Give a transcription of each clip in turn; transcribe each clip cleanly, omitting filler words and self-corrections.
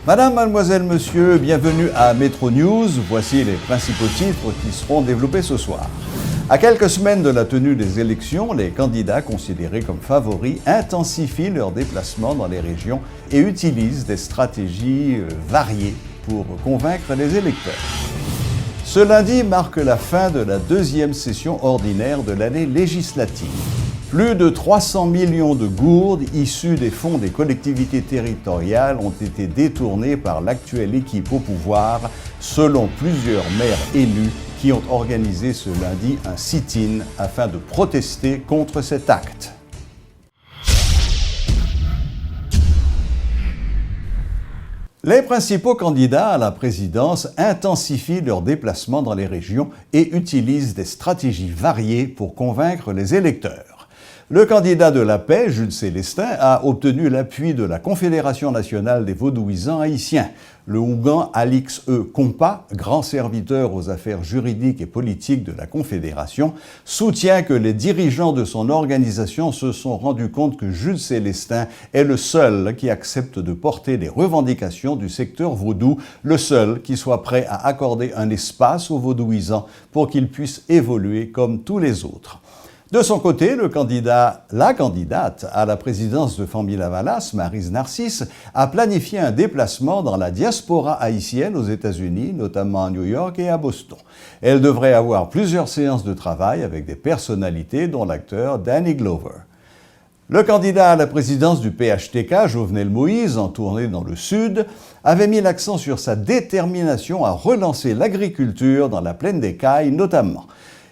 Madame, mademoiselle, monsieur, bienvenue à Metro News. Voici les principaux titres qui seront développés ce soir. À quelques semaines de la tenue des élections, les candidats considérés comme favoris intensifient leurs déplacements dans les régions et utilisent des stratégies variées pour convaincre les électeurs. Ce lundi marque la fin de la deuxième session ordinaire de l'année législative. Plus de 300 millions de gourdes issues des fonds des collectivités territoriales ont été détournées par l'actuelle équipe au pouvoir, selon plusieurs maires élus qui ont organisé ce lundi un sit-in afin de protester contre cet acte. Les principaux candidats à la présidence intensifient leurs déplacements dans les régions et utilisent des stratégies variées pour convaincre les électeurs. Le candidat de la paix, Jules Célestin, a obtenu l'appui de la Confédération nationale des vaudouisans haïtiens. Le Ougan Alix E. Compa, grand serviteur aux affaires juridiques et politiques de la Confédération, soutient que les dirigeants de son organisation se sont rendus compte que Jules Célestin est le seul qui accepte de porter les revendications du secteur vaudou, le seul qui soit prêt à accorder un espace aux vaudouisans pour qu'ils puissent évoluer comme tous les autres. De son côté, la candidate à la présidence de Famille-Lavalas, Maryse Narcisse, a planifié un déplacement dans la diaspora haïtienne aux États-Unis, notamment à New York et à Boston. Elle devrait avoir plusieurs séances de travail avec des personnalités, dont l'acteur Danny Glover. Le candidat à la présidence du PHTK, Jovenel Moïse, en tournée dans le Sud, avait mis l'accent sur sa détermination à relancer l'agriculture dans la plaine des Cailles notamment.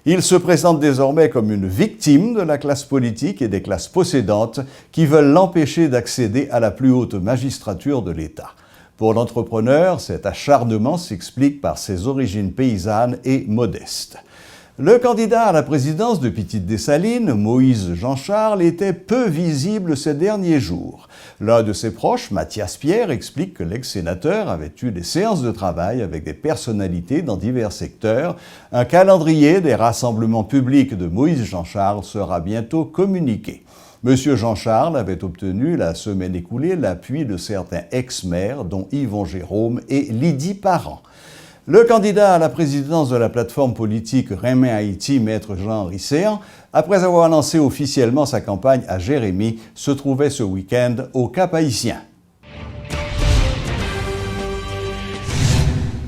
Il se présente désormais comme une victime de la classe politique et des classes possédantes qui veulent l'empêcher d'accéder à la plus haute magistrature de l'État. Pour l'entrepreneur, cet acharnement s'explique par ses origines paysannes et modestes. Le candidat à la présidence de Petite-Dessalines, Moïse Jean-Charles, était peu visible ces derniers jours. L'un de ses proches, Mathias Pierre, explique que l'ex-sénateur avait eu des séances de travail avec des personnalités dans divers secteurs. Un calendrier des rassemblements publics de Moïse Jean-Charles sera bientôt communiqué. Monsieur Jean-Charles avait obtenu la semaine écoulée l'appui de certains ex-maires, dont Yvon Jérôme et Lydie Parent. Le candidat à la présidence de la plateforme politique Remain Haïti, Maître Jean-Henri Séan, après avoir lancé officiellement sa campagne à Jérémie, se trouvait ce week-end au Cap-Haïtien.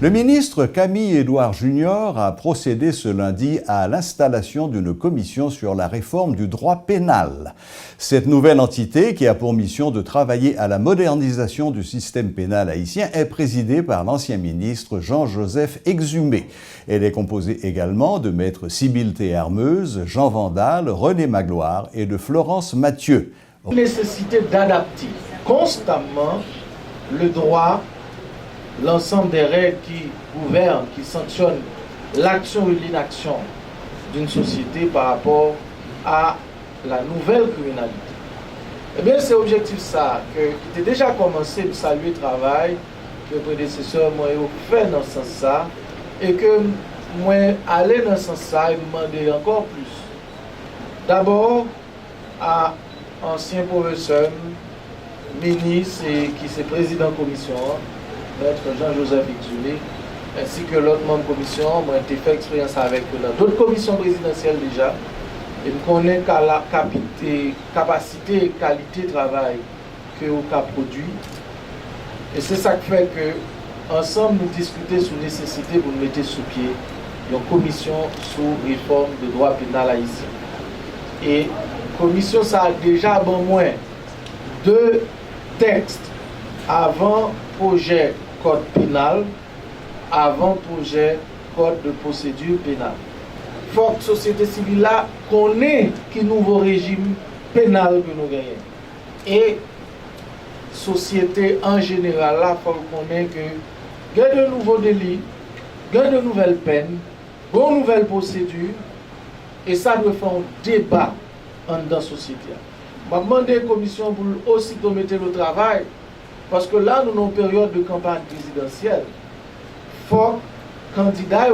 Le ministre Camille Édouard Junior a procédé ce lundi à l'installation d'une commission sur la réforme du droit pénal. Cette nouvelle entité, qui a pour mission de travailler à la modernisation du système pénal haïtien, est présidée par l'ancien ministre Jean-Joseph Exhumé. Elle est composée également de maîtres Sybille Théarmeuse, Jean Vandal, René Magloire et de Florence Mathieu. Nécessité d'adapter constamment le droit, l'ensemble des règles qui gouvernent, qui sanctionnent l'action ou l'inaction d'une société par rapport à la nouvelle criminalité. Eh bien, c'est objectif ça, qui était déjà commencé de saluer le travail que le prédécesseur moi fait dans ce sens-là, et que moi aller dans ce sens-là et demander encore plus. D'abord, à ancien professeur, ministre et qui est président de commission, Maître Jean-Joseph Exhumé, ainsi que l'autre membre de commission. Moi, j'ai fait expérience avec eux dans d'autres commissions présidentielles déjà. Et je connais la capacité et qualité de travail que vous avez produit. Et c'est ça qui fait que, ensemble, nous discutons sur la nécessité de nous mettre sous pied une commission sur réforme de droit pénal haïtien. Et la commission, ça a déjà bon moins 2 textes avant projet code pénal, avant projet code de procédure pénale. Il faut que la société civile là connaisse qui nouveau régime pénal que nous gagnons. Et la société en général là, il faut connaître que il y a de nouveaux délits, il y a de nouvelles peines, de nouvelles procédures, et ça doit faire un débat dans la société. Je vais demander à la commission pour aussitôt mettre le travail. Parce que là, nous avons une période de campagne présidentielle. Il faut que les candidats aient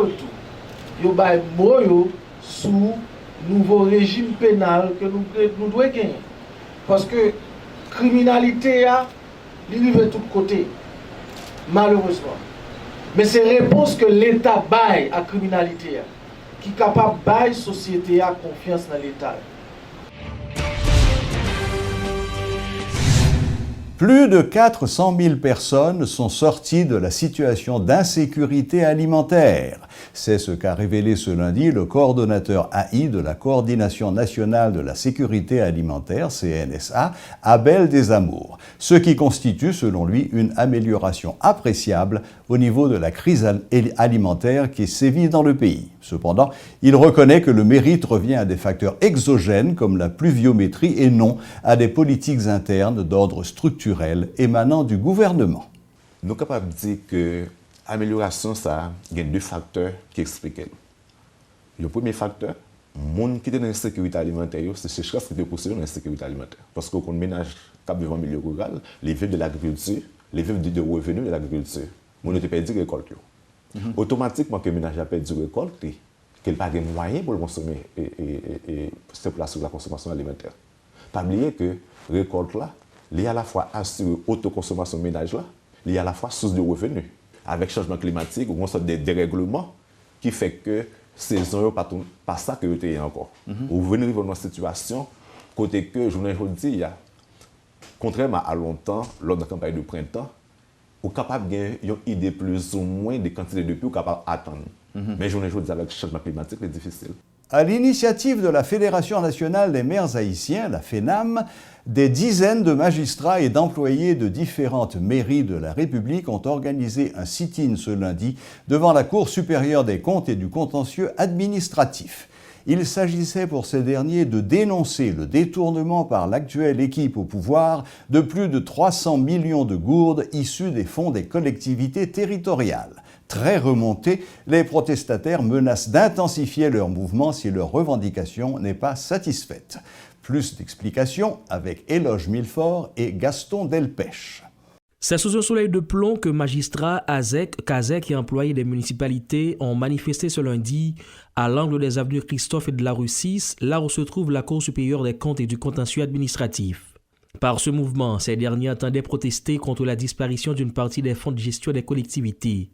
un mot sur le nouveau régime pénal que nous devons gagner. Parce que la criminalité, il arrive de tous côtés. malheureusement. Mais c'est réponse que l'État baille à la criminalité, qui est capable de bailler la société à confiance dans l'État. Plus de 400 000 personnes sont sorties de la situation d'insécurité alimentaire. C'est ce qu'a révélé ce lundi le coordonnateur AI de la Coordination nationale de la sécurité alimentaire, CNSA, Abel Desamours, ce qui constitue, selon lui, une amélioration appréciable au niveau de la crise alimentaire qui sévit dans le pays. Cependant, il reconnaît que le mérite revient à des facteurs exogènes comme la pluviométrie et non à des politiques internes d'ordre structurel émanant du gouvernement. Nous sommes capables de dire que l'amélioration, ça, il y a deux facteurs qui expliquent. Le premier facteur, les gens qui sont dans l'insécurité alimentaire, c'est ces choses qui sont possibles dans l'insécurité alimentaire. Parce qu'on ménage cap devant le milieu rural, les vivres de l'agriculture, les vivres de revenus de l'agriculture. On ne peut pas dire récolte. Automatiquement, que le ménage a perdu récolte, qu'il n'a pas de moyens pour le consommer et se placer sur la consommation alimentaire. Pas oublier que la récolte là, il y a à la fois assurer l'autoconsommation ménage là, il y a à la fois source de revenus. Avec le changement climatique, on a des dérèglements qui fait que ces gens n'ont pas ça que vous avez encore. Vous venez dans une situation côté que, je vous dis, contrairement à longtemps, lors de la campagne de printemps, vous êtes capable d'avoir une idée plus ou moins des quantités de pluie que vous êtes capable d'attendre. Mais je vous dis, avec le changement climatique, c'est difficile. À l'initiative de la Fédération nationale des maires haïtiens, la FENAM, des dizaines de magistrats et d'employés de différentes mairies de la République ont organisé un sit-in ce lundi devant la Cour supérieure des comptes et du contentieux administratif. Il s'agissait pour ces derniers de dénoncer le détournement par l'actuelle équipe au pouvoir de plus de 300 millions de gourdes issues des fonds des collectivités territoriales. Très remontés, les protestataires menacent d'intensifier leur mouvement si leur revendication n'est pas satisfaite. Plus d'explications avec Éloge Milfort et Gaston Delpech. C'est sous un soleil de plomb que magistrats, Kazek et employés des municipalités ont manifesté ce lundi à l'angle des avenues Christophe et de la rue 6, là où se trouve la Cour supérieure des comptes et du contentieux administratif. Par ce mouvement, ces derniers entendaient protester contre la disparition d'une partie des fonds de gestion des collectivités.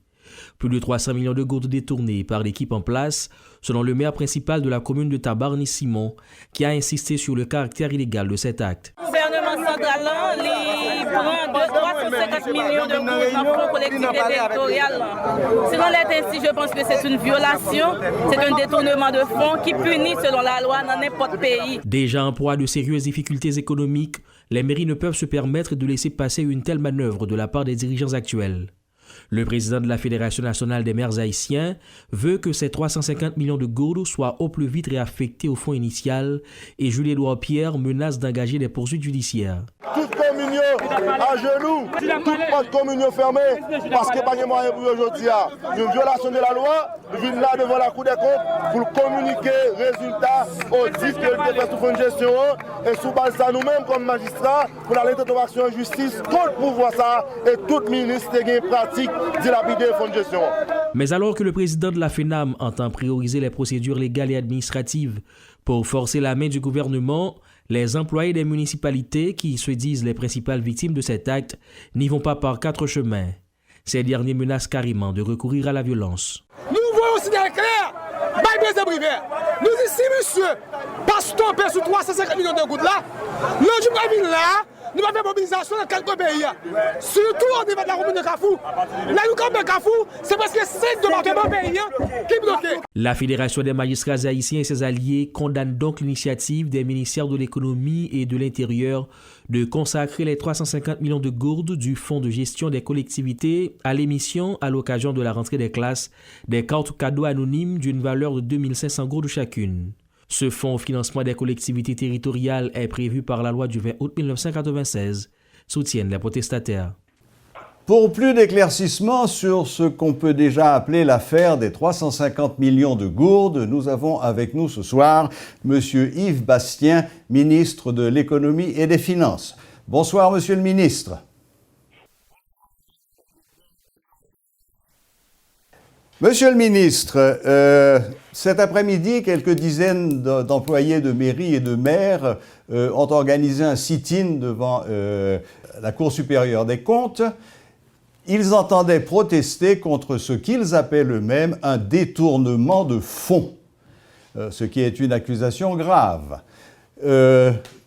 Plus de 300 millions de gourdes détournées par l'équipe en place, selon le maire principal de la commune de Tabarny Simon, qui a insisté sur le caractère illégal de cet acte. Le gouvernement central prend 350 millions de gourdes dans le fonds collectivité territoriale. Selon l'être ainsi, je pense que c'est une violation, c'est un détournement de fonds qui punit selon la loi dans n'importe pays. Déjà en proie à de sérieuses difficultés économiques, les mairies ne peuvent se permettre de laisser passer une telle manœuvre de la part des dirigeants actuels. Le président de la Fédération nationale des maires haïtiens veut que ces 350 millions de gourdes soient au plus vite réaffectés au fonds initial et Jules-Édouard Pierre menace d'engager des poursuites judiciaires. Toute communion à genoux, toute communion fermée, parce que pas de moyen pour aujourd'hui. Une violation de la loi, vient là devant la Cour des comptes pour communiquer résultats aux difficultés de fonds de gestion et sous base ça nous-mêmes comme magistrats pour la action en justice contre le pouvoir ça et tout ministre qui a pratique dilapider les fonds de gestion. Mais alors que le président de la FENAM entend prioriser les procédures légales et administratives pour forcer la main du gouvernement, les employés des municipalités, qui se disent les principales victimes de cet acte, n'y vont pas par quatre chemins. Ces derniers menacent carrément de recourir à la violence. Nous voyons aussi des clairs, nous ici, monsieur, parce qu'on perd sur 350 millions de gouttes là, le jour là, nous avons fait mobilisation dans quelques pays. Surtout au niveau de la commune de Kafou. Là, nous, comme Kafou, c'est parce que 5 départements pays qui bloquent. La Fédération des magistrats haïtiens et ses alliés condamnent donc l'initiative des ministères de l'économie et de l'intérieur de consacrer les 350 millions de gourdes du fonds de gestion des collectivités à l'émission à l'occasion de la rentrée des classes des cartes cadeaux anonymes d'une valeur de 2500 gourdes chacune. Ce fonds au financement des collectivités territoriales est prévu par la loi du 20 août 1996, soutiennent les protestataires. Pour plus d'éclaircissements sur ce qu'on peut déjà appeler l'affaire des 350 millions de gourdes, nous avons avec nous ce soir M. Yves Bastien, ministre de l'Économie et des Finances. Bonsoir, Monsieur le ministre. Monsieur le ministre, cet après-midi, quelques dizaines d'employés de mairie et de maires ont organisé un sit-in devant la Cour supérieure des comptes. Ils entendaient protester contre ce qu'ils appellent eux-mêmes un détournement de fonds, ce qui est une accusation grave.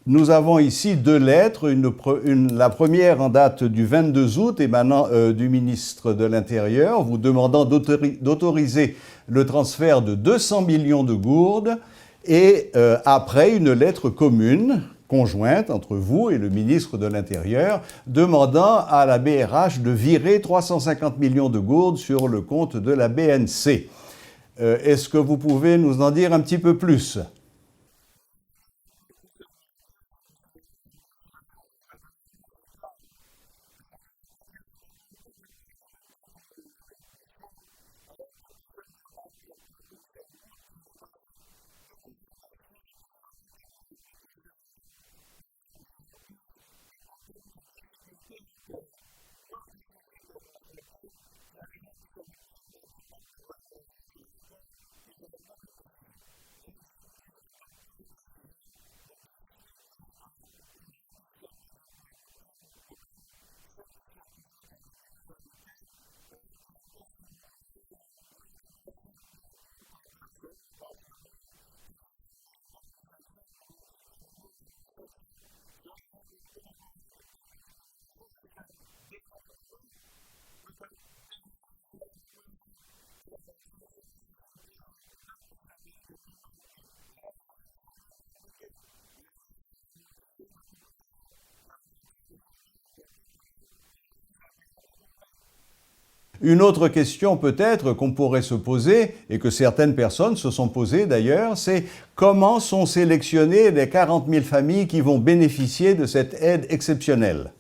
Nous avons ici deux lettres, la première en date du 22 août émanant du ministre de l'Intérieur, vous demandant d'autoriser le transfert de 200 millions de gourdes, et après une lettre commune, conjointe entre vous et le ministre de l'Intérieur, demandant à la BRH de virer 350 millions de gourdes sur le compte de la BNC. Est-ce que vous pouvez nous en dire un petit peu plus ? Une autre question peut-être qu'on pourrait se poser, et que certaines personnes se sont posées d'ailleurs, c'est comment sont sélectionnées les 40 000 familles qui vont bénéficier de cette aide exceptionnelle ?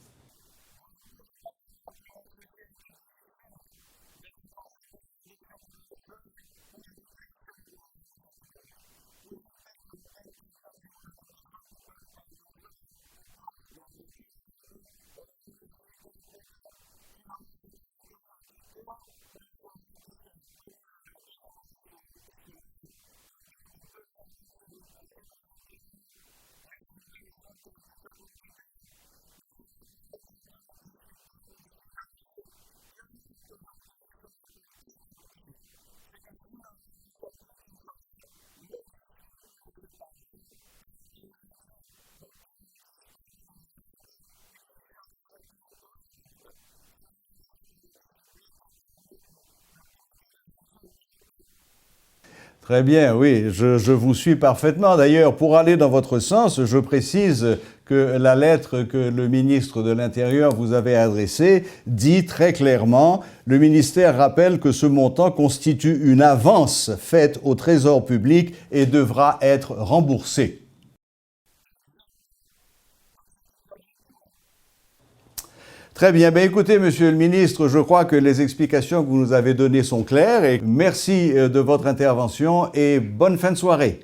Très bien, oui, je vous suis parfaitement. D'ailleurs, pour aller dans votre sens, je précise que la lettre que le ministre de l'Intérieur vous avait adressée dit très clairement « Le ministère rappelle que ce montant constitue une avance faite au Trésor public et devra être remboursé ». Très bien. Ben écoutez, Monsieur le ministre, je crois que les explications que vous nous avez données sont claires et merci de votre intervention et bonne fin de soirée.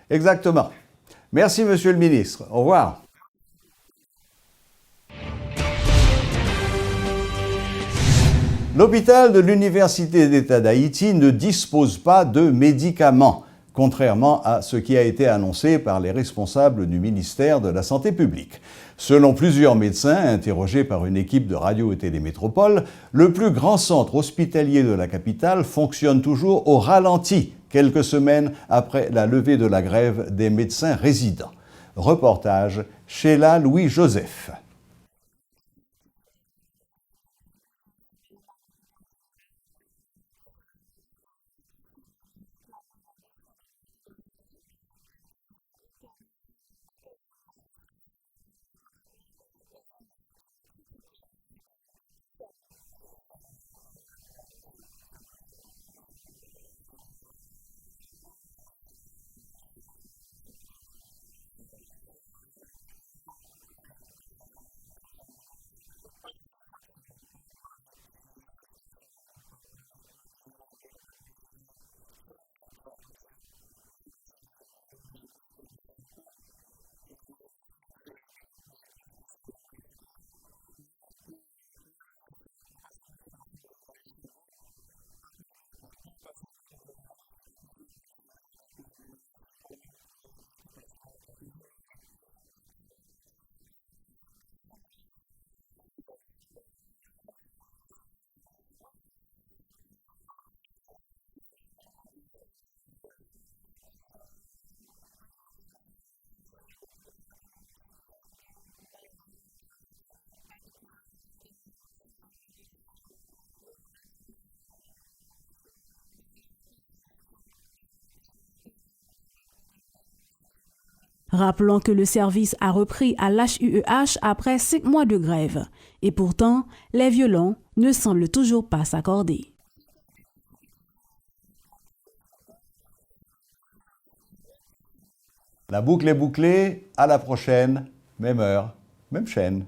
Exactement. Merci, Monsieur le ministre. Au revoir. L'hôpital de l'Université d'État d'Haïti ne dispose pas de médicaments, contrairement à ce qui a été annoncé par les responsables du ministère de la Santé publique. Selon plusieurs médecins interrogés par une équipe de Radio et Télémétropole, le plus grand centre hospitalier de la capitale fonctionne toujours au ralenti, quelques semaines après la levée de la grève des médecins résidents. Reportage Sheila Louis-Joseph. Rappelons que le service a repris à l'HUEH après 5 mois de grève. Et pourtant, les violons ne semblent toujours pas s'accorder. La boucle est bouclée, à la prochaine, même heure, même chaîne.